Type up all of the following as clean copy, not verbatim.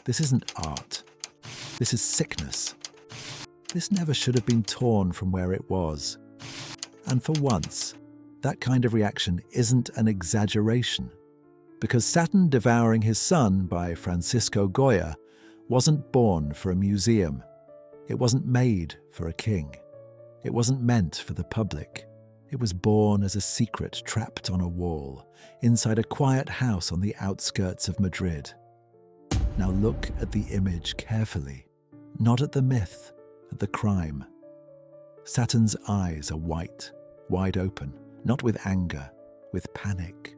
This isn't art. This is sickness. This never should have been torn from where it was. And for once, that kind of reaction isn't an exaggeration, because Saturn Devouring His Son by Francisco Goya wasn't born for a museum. It wasn't made for a king. It wasn't meant for the public. It was born as a secret trapped on a wall, inside a quiet house on the outskirts of Madrid. Now look at the image carefully, not at the myth, at the crime. Saturn's eyes are white, wide open, not with anger, with panic.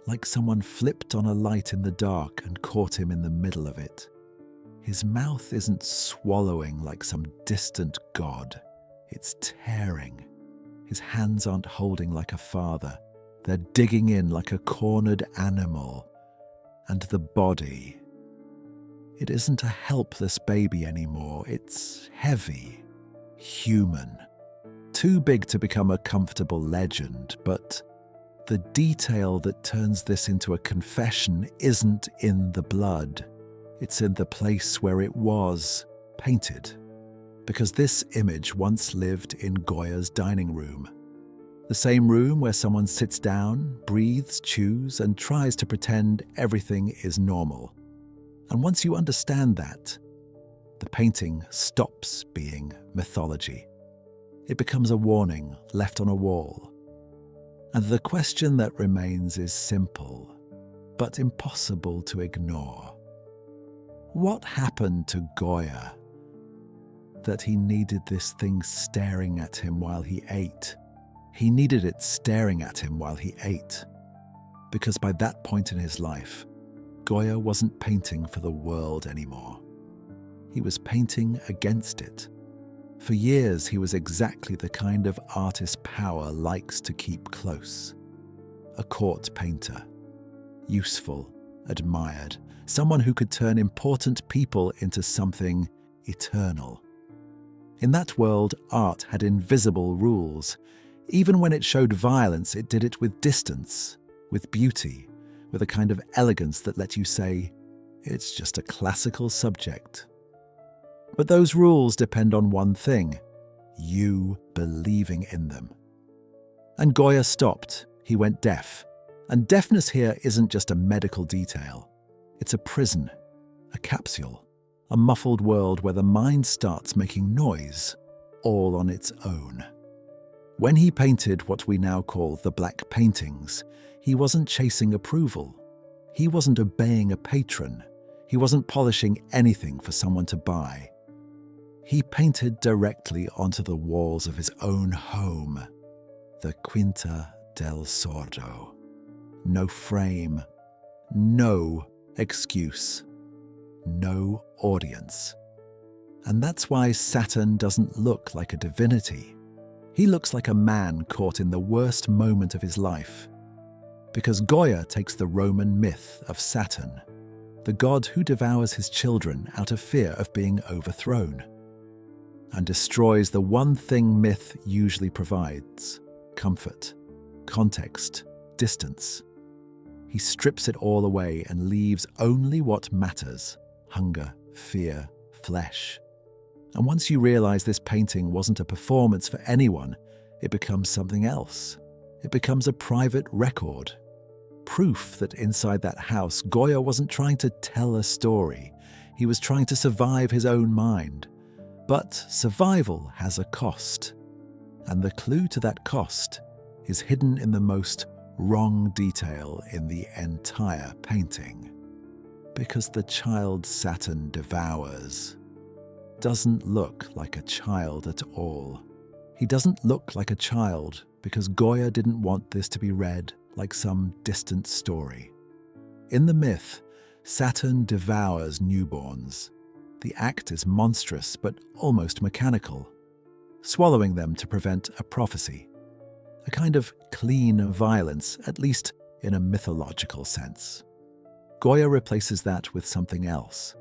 Like someone flipped on a light in the dark and caught him in the middle of it. His mouth isn't swallowing like some distant god. It's tearing. His hands aren't holding like a father. They're digging in like a cornered animal. And the body. It isn't a helpless baby anymore. It's heavy, human. Too big to become a comfortable legend, but the detail that turns this into a confession isn't in the blood. It's in the place where it was painted. Because this image once lived in Goya's dining room. The same room where someone sits down, breathes, chews, and tries to pretend everything is normal. And once you understand that, the painting stops being mythology. It becomes a warning left on a wall. And the question that remains is simple, but impossible to ignore. What happened to Goya that he needed this thing staring at him while he ate? He needed it staring at him while he ate. Because by that point in his life, Goya wasn't painting for the world anymore. He was painting against it. For years, he was exactly the kind of artist power likes to keep close. A court painter. Useful, admired. Someone who could turn important people into something eternal. In that world, art had invisible rules. Even when it showed violence, it did it with distance, with beauty, with a kind of elegance that let you say, it's just a classical subject. But those rules depend on one thing, you believing in them. And Goya stopped. He went deaf. And deafness here isn't just a medical detail. It's a prison, a capsule, a muffled world where the mind starts making noise, all on its own. When he painted what we now call the Black Paintings, he wasn't chasing approval. He wasn't obeying a patron. He wasn't polishing anything for someone to buy. He painted directly onto the walls of his own home, the Quinta del Sordo. No frame, no excuse, no audience. And that's why Saturn doesn't look like a divinity. He looks like a man caught in the worst moment of his life. Because Goya takes the Roman myth of Saturn, the god who devours his children out of fear of being overthrown, and destroys the one thing myth usually provides: comfort, context, distance. He strips it all away and leaves only what matters: hunger, fear, flesh. And once you realize this painting wasn't a performance for anyone, it becomes something else. It becomes a private record. Proof that inside that house, Goya wasn't trying to tell a story. He was trying to survive his own mind. But survival has a cost. And the clue to that cost is hidden in the most wrong detail in the entire painting. Because the child Saturn devours doesn't look like a child at all. He doesn't look like a child because Goya didn't want this to be read like some distant story. In the myth, Saturn devours newborns. The act is monstrous but almost mechanical, swallowing them to prevent a prophecy. A kind of clean violence, at least in a mythological sense. Goya replaces that with something else.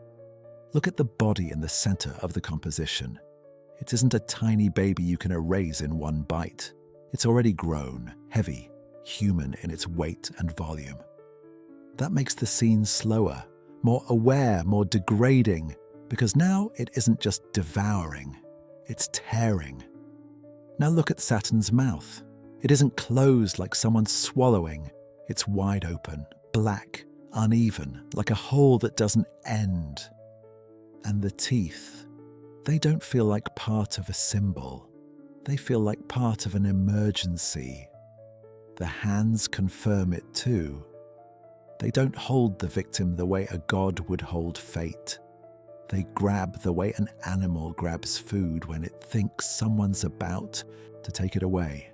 Look at the body in the center of the composition. It isn't a tiny baby you can erase in one bite. It's already grown, heavy, human in its weight and volume. That makes the scene slower, more aware, more degrading, because now it isn't just devouring, it's tearing. Now look at Saturn's mouth. It isn't closed like someone swallowing. It's wide open, black, uneven, like a hole that doesn't end. And the teeth, they don't feel like part of a symbol. They feel like part of an emergency. The hands confirm it too. They don't hold the victim the way a god would hold fate. They grab the way an animal grabs food when it thinks someone's about to take it away.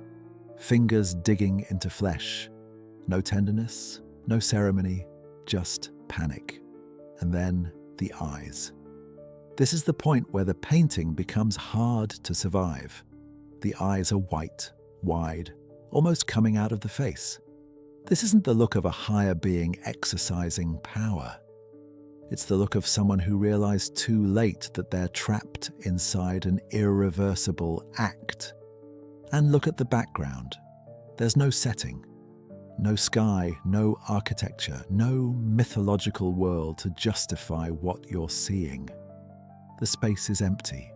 Fingers digging into flesh. No tenderness, no ceremony, just panic. And then the eyes. This is the point where the painting becomes hard to survive. The eyes are white, wide, almost coming out of the face. This isn't the look of a higher being exercising power. It's the look of someone who realized too late that they're trapped inside an irreversible act. And look at the background. There's no setting, no sky, no architecture, no mythological world to justify what you're seeing. The space is empty.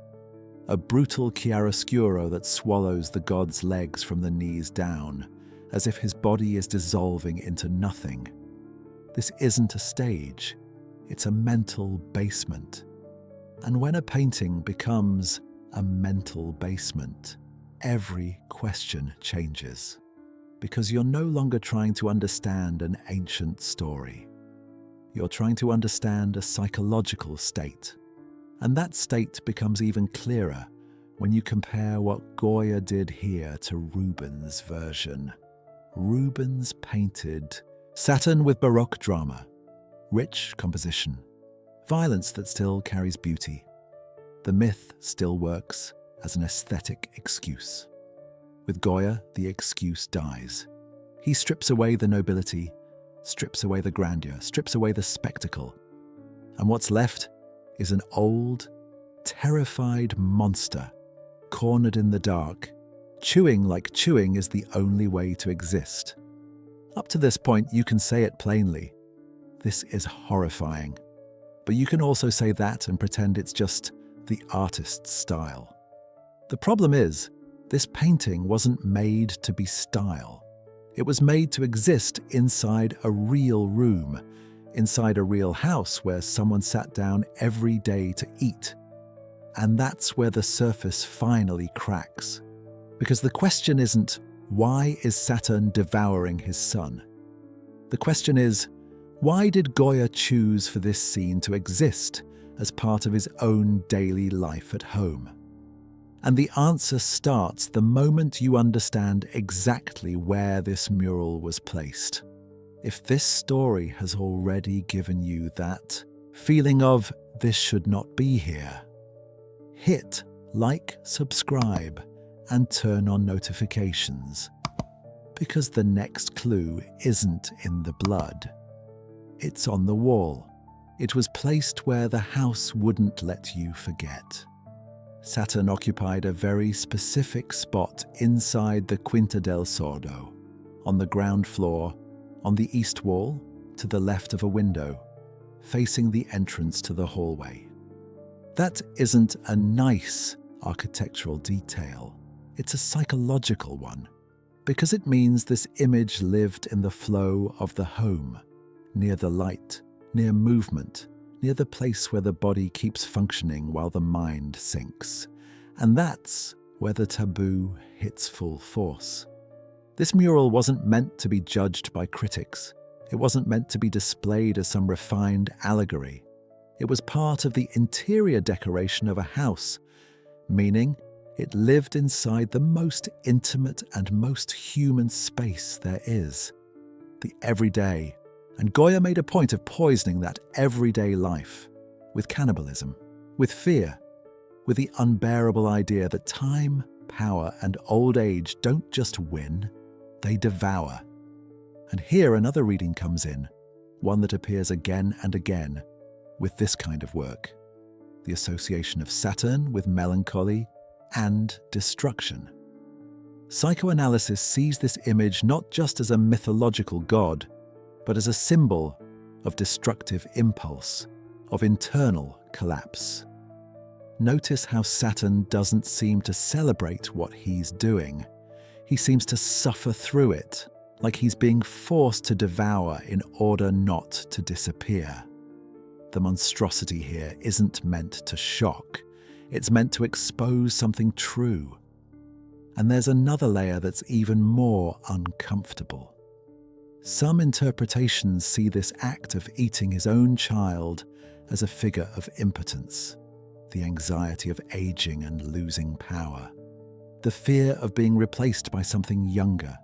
A brutal chiaroscuro that swallows the god's legs from the knees down, as if his body is dissolving into nothing. This isn't a stage. It's a mental basement. And when a painting becomes a mental basement, every question changes. Because you're no longer trying to understand an ancient story. You're trying to understand a psychological state. And that state becomes even clearer when you compare what Goya did here to Rubens' version. Rubens painted Saturn with Baroque drama, rich composition, violence that still carries beauty. The myth still works as an aesthetic excuse. With Goya, the excuse dies. He strips away the nobility, strips away the grandeur, strips away the spectacle. And what's left is an old, terrified monster, cornered in the dark, chewing like chewing is the only way to exist. Up to this point, you can say it plainly. This is horrifying. But you can also say that and pretend it's just the artist's style. The problem is, this painting wasn't made to be style. It was made to exist inside a real room, inside a real house where someone sat down every day to eat. And that's where the surface finally cracks. Because the question isn't, why is Saturn devouring his son? The question is, why did Goya choose for this scene to exist as part of his own daily life at home? And the answer starts the moment you understand exactly where this mural was placed. If this story has already given you that feeling of this should not be here, hit like, subscribe, and turn on notifications. Because the next clue isn't in the blood. It's on the wall. It was placed where the house wouldn't let you forget. Saturn occupied a very specific spot inside the Quinta del Sordo, on the ground floor, on the east wall, to the left of a window, facing the entrance to the hallway. That isn't a nice architectural detail. It's a psychological one, because it means this image lived in the flow of the home, near the light, near movement, near the place where the body keeps functioning while the mind sinks. And that's where the taboo hits full force. This mural wasn't meant to be judged by critics. It wasn't meant to be displayed as some refined allegory. It was part of the interior decoration of a house, meaning it lived inside the most intimate and most human space there is, the everyday. And Goya made a point of poisoning that everyday life with cannibalism, with fear, with the unbearable idea that time, power, and old age don't just win, they devour. And here another reading comes in, one that appears again and again with this kind of work, the association of Saturn with melancholy and destruction. Psychoanalysis sees this image not just as a mythological god, but as a symbol of destructive impulse, of internal collapse. Notice how Saturn doesn't seem to celebrate what he's doing. He seems to suffer through it, like he's being forced to devour in order not to disappear. The monstrosity here isn't meant to shock. It's meant to expose something true. And there's another layer that's even more uncomfortable. Some interpretations see this act of eating his own child as a figure of impotence, the anxiety of aging and losing power, the fear of being replaced by something younger,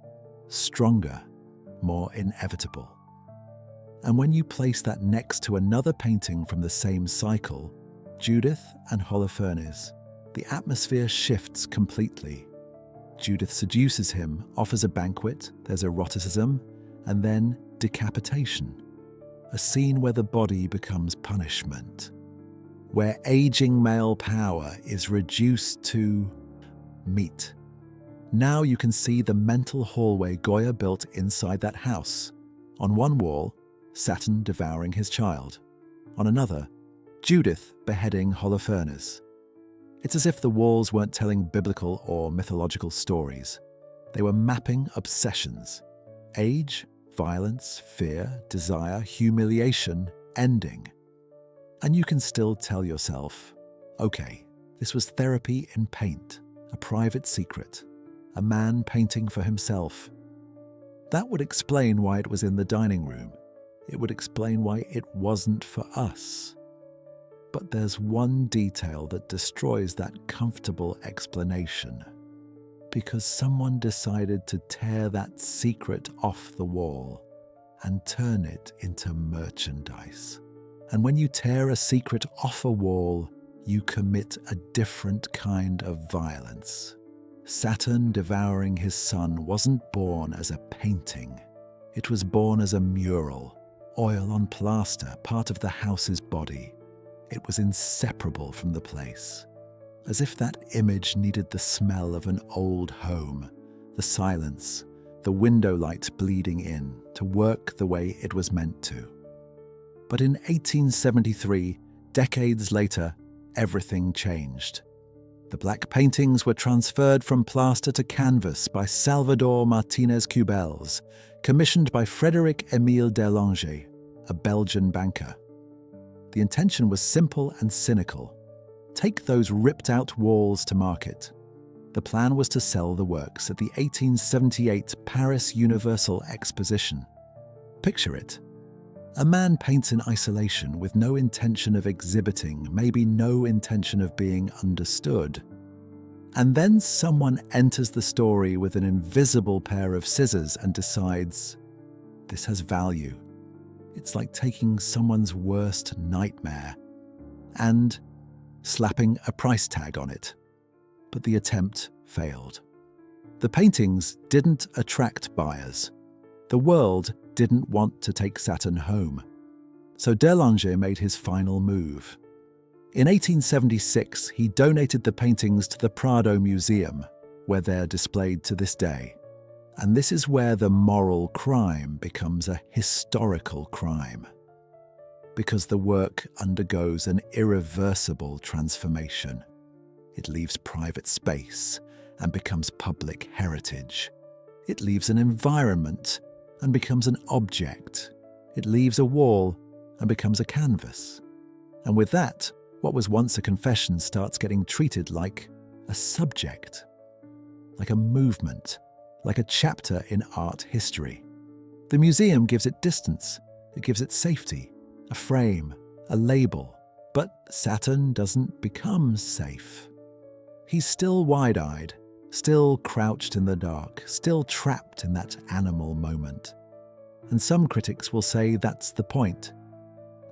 stronger, more inevitable. And when you place that next to another painting from the same cycle, Judith and Holofernes, the atmosphere shifts completely. Judith seduces him, offers a banquet, there's eroticism, and then decapitation. A scene where the body becomes punishment, where aging male power is reduced to meat. Now you can see the mental hallway Goya built inside that house. On one wall, Saturn devouring his child. On another, Judith beheading Holofernes. It's as if the walls weren't telling biblical or mythological stories. They were mapping obsessions. Age, violence, fear, desire, humiliation, ending. And you can still tell yourself, okay, this was therapy in paint, a private secret, a man painting for himself. That would explain why it was in the dining room. It would explain why it wasn't for us. But there's one detail that destroys that comfortable explanation. Because someone decided to tear that secret off the wall and turn it into merchandise. And when you tear a secret off a wall, you commit a different kind of violence. Saturn Devouring His Son wasn't born as a painting. It was born as a mural, oil on plaster, part of the house's body. It was inseparable from the place, as if that image needed the smell of an old home, the silence, the window light bleeding in, to work the way it was meant to. But in 1873, decades later, everything changed. The black paintings were transferred from plaster to canvas by Salvador Martinez Cubels, commissioned by Frédéric-Émile Derlanger, a Belgian banker. The intention was simple and cynical. Take those ripped-out walls to market. The plan was to sell the works at the 1878 Paris Universal Exposition. Picture it. A man paints in isolation with no intention of exhibiting, maybe no intention of being understood. And then someone enters the story with an invisible pair of scissors and decides, this has value. It's like taking someone's worst nightmare and slapping a price tag on it. But the attempt failed. The paintings didn't attract buyers. The world didn't want to take Saturn home. So Derlanger made his final move. In 1876, he donated the paintings to the Prado Museum, where they're displayed to this day. And this is where the moral crime becomes a historical crime. Because the work undergoes an irreversible transformation. It leaves private space and becomes public heritage. It leaves an environment and becomes an object. It leaves a wall and becomes a canvas. And with that, what was once a confession starts getting treated like a subject, like a movement, like a chapter in art history. The museum gives it distance, it gives it safety, a frame, a label. But Saturn doesn't become safe. He's still wide-eyed, still crouched in the dark, still trapped in that animal moment. And some critics will say that's the point.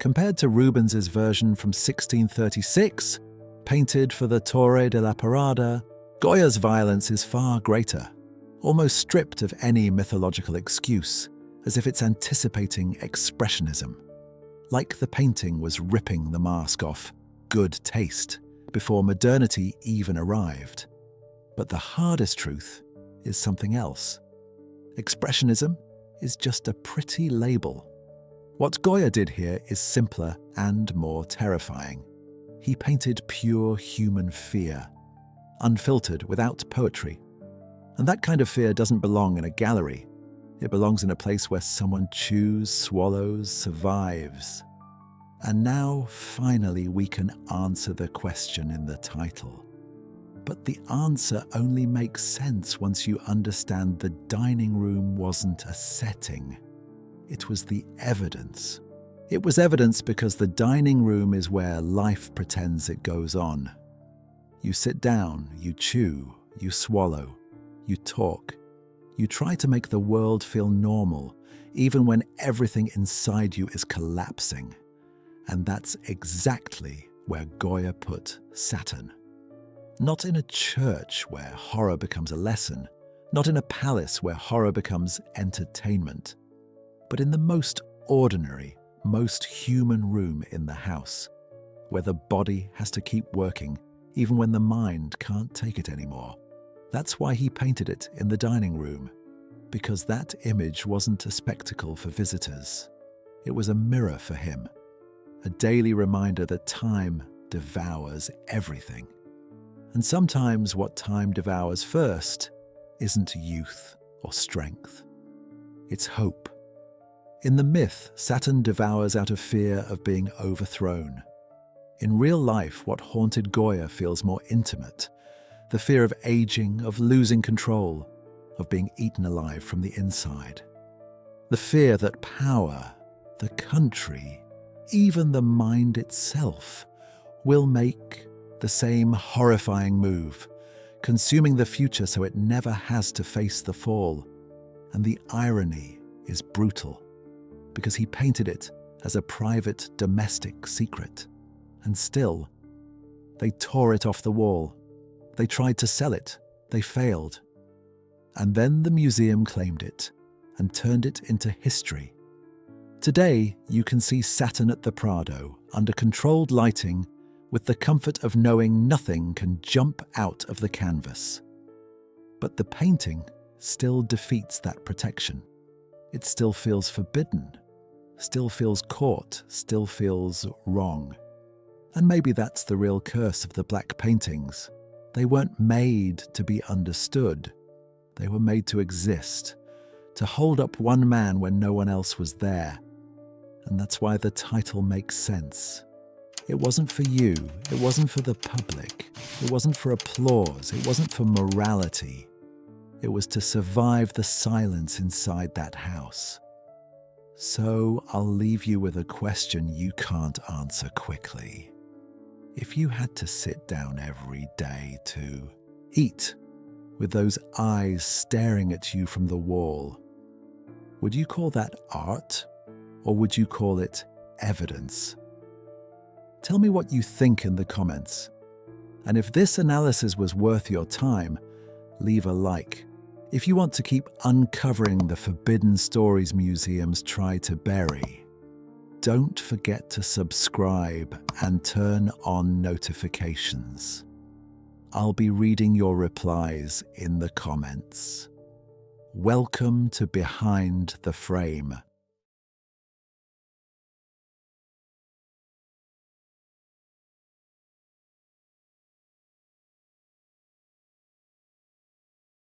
Compared to Rubens's version from 1636, painted for the Torre de la Parada, Goya's violence is far greater, almost stripped of any mythological excuse, as if it's anticipating expressionism. Like the painting was ripping the mask off good taste before modernity even arrived. But the hardest truth is something else. Expressionism is just a pretty label. What Goya did here is simpler and more terrifying. He painted pure human fear, unfiltered, without poetry. And that kind of fear doesn't belong in a gallery. It belongs in a place where someone chews, swallows, survives. And now, finally, we can answer the question in the title. But the answer only makes sense once you understand the dining room wasn't a setting. It was the evidence. It was evidence because the dining room is where life pretends it goes on. You sit down, you chew, you swallow, you talk. You try to make the world feel normal, even when everything inside you is collapsing. And that's exactly where Goya put Saturn. Not in a church where horror becomes a lesson, not in a palace where horror becomes entertainment, but in the most ordinary, most human room in the house, where the body has to keep working even when the mind can't take it anymore. That's why he painted it in the dining room, because that image wasn't a spectacle for visitors. It was a mirror for him, a daily reminder that time devours everything. And sometimes what time devours first isn't youth or strength. It's hope. In the myth, Saturn devours out of fear of being overthrown. In real life, what haunted Goya feels more intimate. The fear of aging, of losing control, of being eaten alive from the inside. The fear that power, the country, even the mind itself, will make the same horrifying move, consuming the future so it never has to face the fall. And the irony is brutal, because he painted it as a private domestic secret. And still, they tore it off the wall. They tried to sell it. They failed. And then the museum claimed it and turned it into history. Today, you can see Saturn at the Prado under controlled lighting with the comfort of knowing nothing can jump out of the canvas. But the painting still defeats that protection. It still feels forbidden, still feels caught, still feels wrong. And maybe that's the real curse of the black paintings. They weren't made to be understood. They were made to exist, to hold up one man when no one else was there. And that's why the title makes sense. It wasn't for you, it wasn't for the public, it wasn't for applause, it wasn't for morality. It was to survive the silence inside that house. So I'll leave you with a question you can't answer quickly. If you had to sit down every day to eat with those eyes staring at you from the wall, would you call that art, or would you call it evidence? Tell me what you think in the comments. And if this analysis was worth your time, leave a like. If you want to keep uncovering the forbidden stories museums try to bury, don't forget to subscribe and turn on notifications. I'll be reading your replies in the comments. Welcome to Behind the Frame.